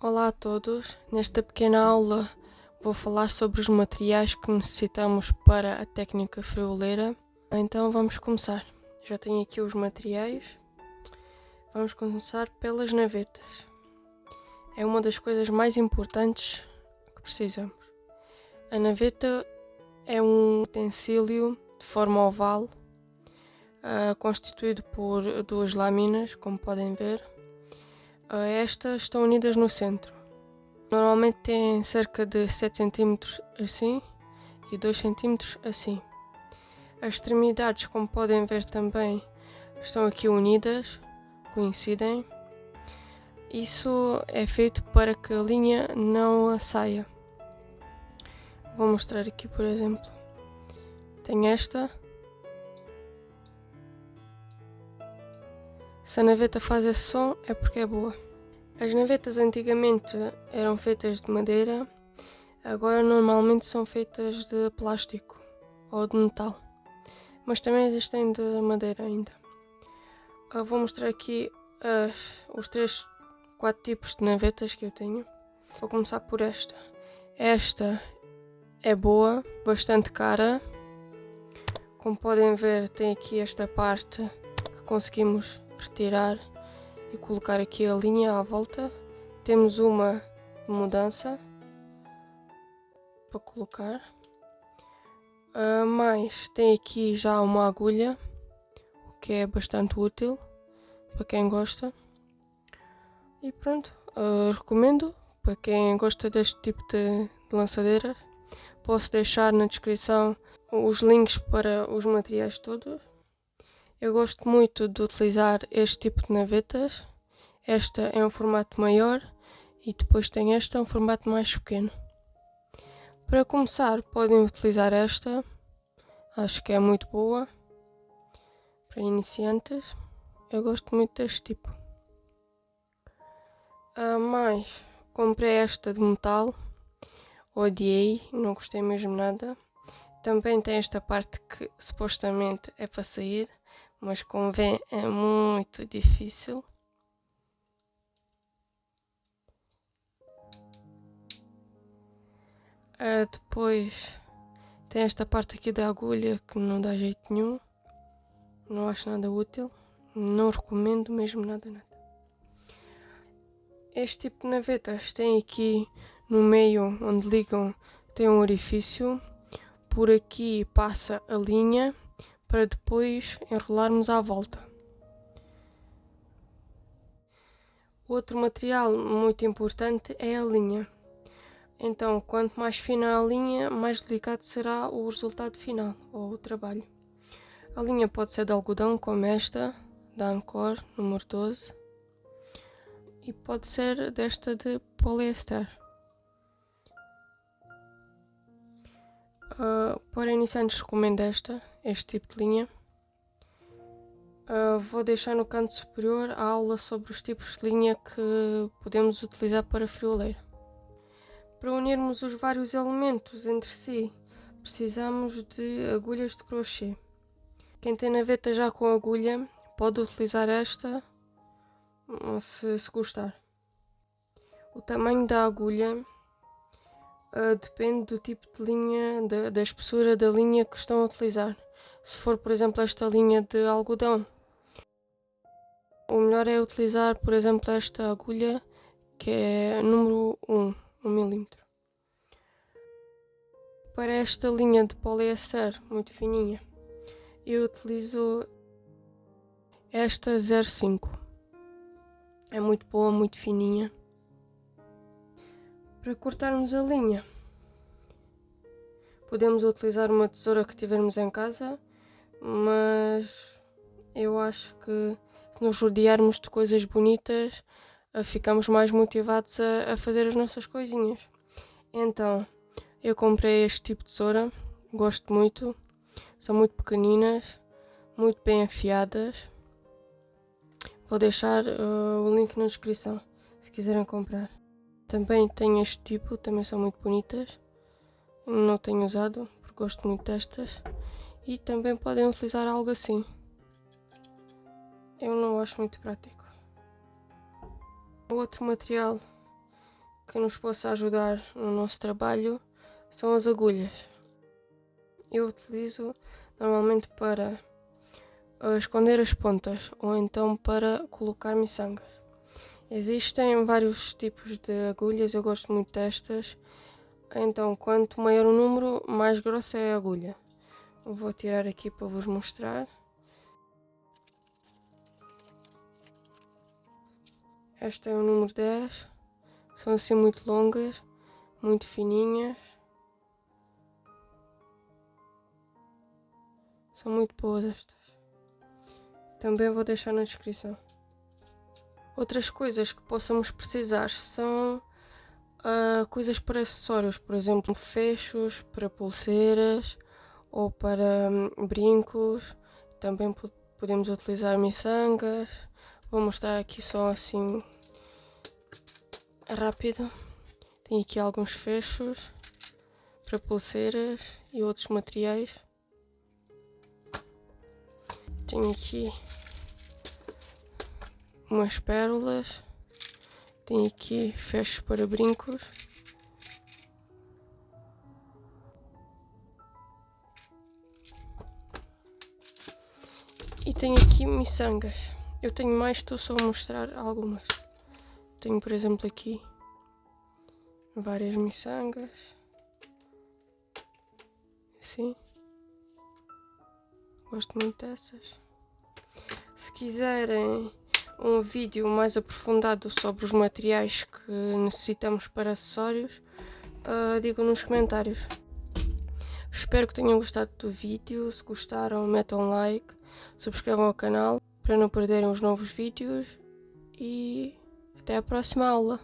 Olá a todos, nesta pequena aula vou falar sobre os materiais que necessitamos para a técnica frioleira. Então vamos começar. Já tenho aqui os materiais. Vamos começar pelas navetas. É uma das coisas mais importantes que precisamos. A naveta é um utensílio de forma oval, constituído por duas lâminas, como podem ver. Estas estão unidas no centro. Normalmente têm cerca de 7 cm assim e 2 cm assim. As extremidades, como podem ver também, estão aqui unidas, coincidem. Isso é feito para que a linha não saia. Vou mostrar aqui, por exemplo. Tem esta. Se a naveta faz esse som, é porque é boa. As navetas antigamente eram feitas de madeira, agora normalmente são feitas de plástico ou de metal, mas também existem de madeira ainda. Vou mostrar aqui os 4 tipos de navetas que eu tenho. Vou começar por esta. Esta é boa, bastante cara. Como podem ver, tem aqui esta parte que conseguimos retirar e colocar aqui a linha à volta. Temos uma de mudança para colocar. Mais tem aqui já uma agulha, o que é bastante útil para quem gosta. E pronto, recomendo para quem gosta deste tipo de lançadeiras. Posso deixar na descrição os links para os materiais todos. Eu gosto muito de utilizar este tipo de navetas. Esta é um formato maior e depois tem esta, um formato mais pequeno. Para começar, podem utilizar esta. Acho que é muito boa para iniciantes. Eu gosto muito deste tipo. Mais, comprei esta de metal. Odiei, não gostei mesmo nada. Também tem esta parte que supostamente é para sair, mas como vêem é muito difícil. Depois tem esta parte aqui da agulha que não dá jeito nenhum. Não acho nada útil. Não recomendo mesmo nada. Este tipo de navetas tem aqui no meio onde ligam, tem um orifício. Por aqui passa a linha para depois enrolarmos à volta. Outro material muito importante é a linha. Então, quanto mais fina a linha, mais delicado será o resultado final, ou o trabalho. A linha pode ser de algodão, como esta, da Ancor, número 12. E pode ser desta de poliéster. Para iniciantes recomendo este tipo de linha. Vou deixar no canto superior a aula sobre os tipos de linha que podemos utilizar para frioleira. Para unirmos os vários elementos entre si, precisamos de agulhas de crochê. Quem tem naveta já com agulha, pode utilizar esta, se gostar. O tamanho da agulha depende do tipo de linha, da espessura da linha que estão a utilizar. Se for, por exemplo, esta linha de algodão, o melhor é utilizar, por exemplo, esta agulha que é número 1 milímetro. Para esta linha de poliéster muito fininha, eu utilizo esta 05. É muito boa, muito fininha. Para cortarmos a linha, podemos utilizar uma tesoura que tivermos em casa, mas eu acho que se nos rodearmos de coisas bonitas, ficamos mais motivados a fazer as nossas coisinhas. Então, eu comprei este tipo de tesoura, gosto muito, são muito pequeninas, muito bem afiadas. Vou deixar o link na descrição, se quiserem comprar. Também tenho este tipo, também são muito bonitas. Não tenho usado, porque gosto muito destas. E também podem utilizar algo assim. Eu não acho muito prático. O outro material que nos possa ajudar no nosso trabalho são as agulhas. Eu utilizo normalmente para esconder as pontas ou então para colocar miçangas. Existem vários tipos de agulhas, eu gosto muito destas. Então, quanto maior o número, mais grossa é a agulha. Vou tirar aqui para vos mostrar. Esta é o número 10. São assim muito longas, muito fininhas. São muito boas estas. Também vou deixar na descrição. Outras coisas que possamos precisar são coisas para acessórios, por exemplo, fechos para pulseiras ou para brincos. Também podemos utilizar miçangas. Vou mostrar aqui só assim rápido. Tenho aqui alguns fechos para pulseiras e outros materiais. Tenho aqui umas pérolas. Tenho aqui fechos para brincos. E tenho aqui miçangas. Eu tenho mais, estou só a mostrar algumas. Tenho, por exemplo, aqui várias miçangas. Assim. Gosto muito dessas. Se quiserem um vídeo mais aprofundado sobre os materiais que necessitamos para acessórios, digam nos comentários. Espero que tenham gostado do vídeo. Se gostaram, metam um like, subscrevam o canal para não perderem os novos vídeos e até a próxima aula.